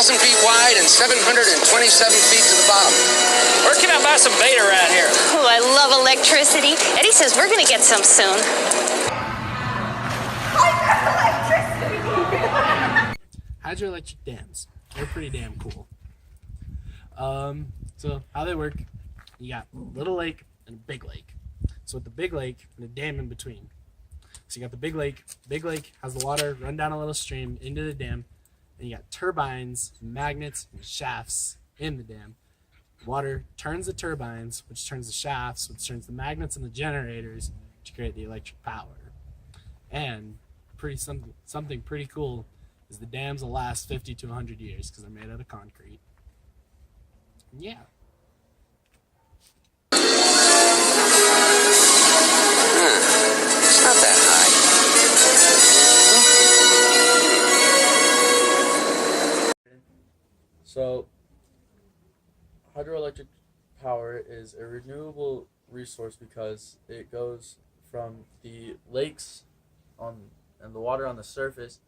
1,000 feet wide and 727 feet to the bottom. Where can I buy some bait around here? Oh, I love electricity. Eddie says we're going to get some soon. Hydroelectric dams. They're pretty damn cool. So how they work, you got a little lake and a big lake. So with the big lake and a dam in between. So you got the big lake. Big lake has the water run down a little stream into the dam. And you got turbines, magnets, and shafts in the dam. Water turns the turbines, which turns the shafts, which turns the magnets and the generators to create the electric power. And something pretty cool is the dams will last 50 to 100 years because they're made out of concrete. Yeah. It's not that high. So, hydroelectric power is a renewable resource because it goes from the lakes and the water on the surface,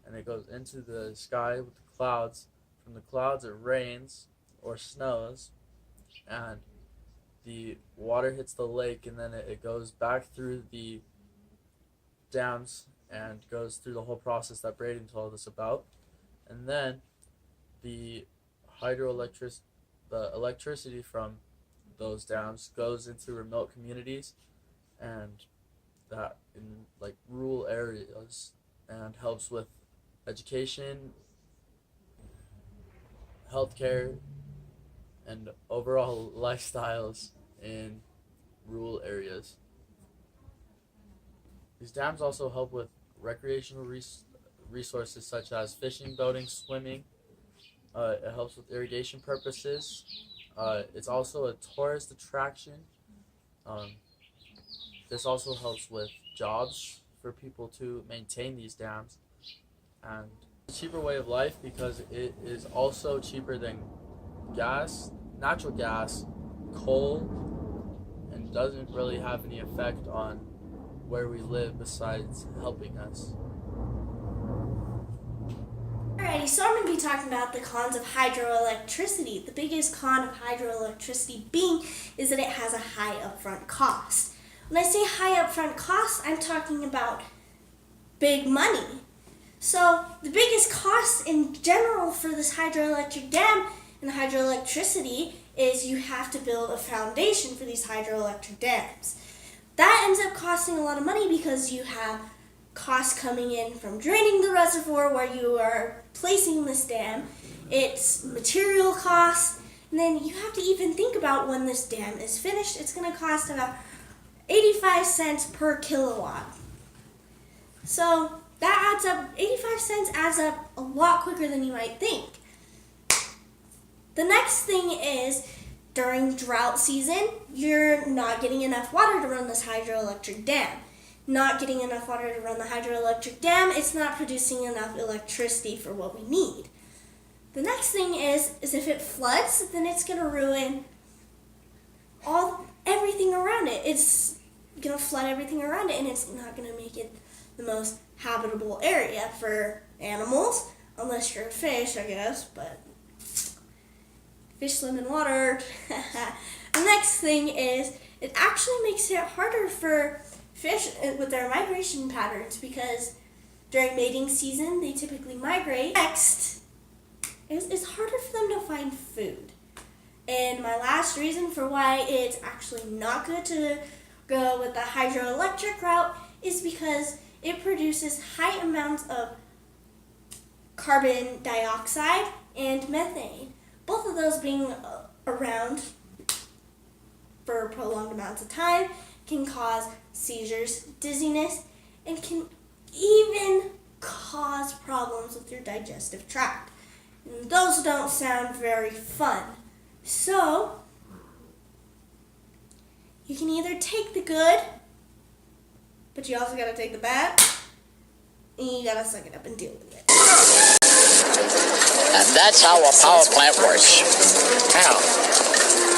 and it goes into the sky with the clouds. From the clouds it rains or snows, and the water hits the lake, and then it goes back through the dams and goes through the whole process that Braden told us about. And then the electricity from those dams goes into remote communities and that in like rural areas, and helps with education, healthcare, and overall lifestyles in rural areas. These dams also help with recreational resources such as fishing, boating, swimming. It helps with irrigation purposes. It's also a tourist attraction. This also helps with jobs for people to maintain these dams. And it's a cheaper way of life because it is also cheaper than gas, natural gas, coal, and doesn't really have any effect on where we live besides helping us. Alrighty, so I'm going to be talking about the cons of hydroelectricity. The biggest con of hydroelectricity being is that it has a high upfront cost. When I say high upfront cost, I'm talking about big money. So the biggest cost in general for this hydroelectric dam and hydroelectricity is you have to build a foundation for these hydroelectric dams. That ends up costing a lot of money because you have costs coming in from draining the reservoir where you are placing this dam. It's material costs, and then you have to even think about when this dam is finished. It's going to cost about 85 cents per kilowatt. So that adds up, 85 cents adds up a lot quicker than you might think. The next thing is, during drought season, you're not getting enough water to run this hydroelectric dam. Not getting enough water to run the hydroelectric dam, it's not producing enough electricity for what we need. The next thing is if it floods, then it's going to ruin everything around it. It's going to flood everything around it, and it's not going to make it the most habitable area for animals, unless you're a fish, I guess, but fish swim in water. The next thing is it actually makes it harder for fish with their migration patterns because during mating season they typically migrate. Next, it's harder for them to find food. And my last reason for why it's actually not good to go with the hydroelectric route is because it produces high amounts of carbon dioxide and methane. Both of those being around for prolonged amounts of time can cause seizures, dizziness, and can even cause problems with your digestive tract. And those don't sound very fun. So, you can either take the good, but you also gotta take the bad, and you gotta suck it up and deal with it. And that's how a power plant works. Now,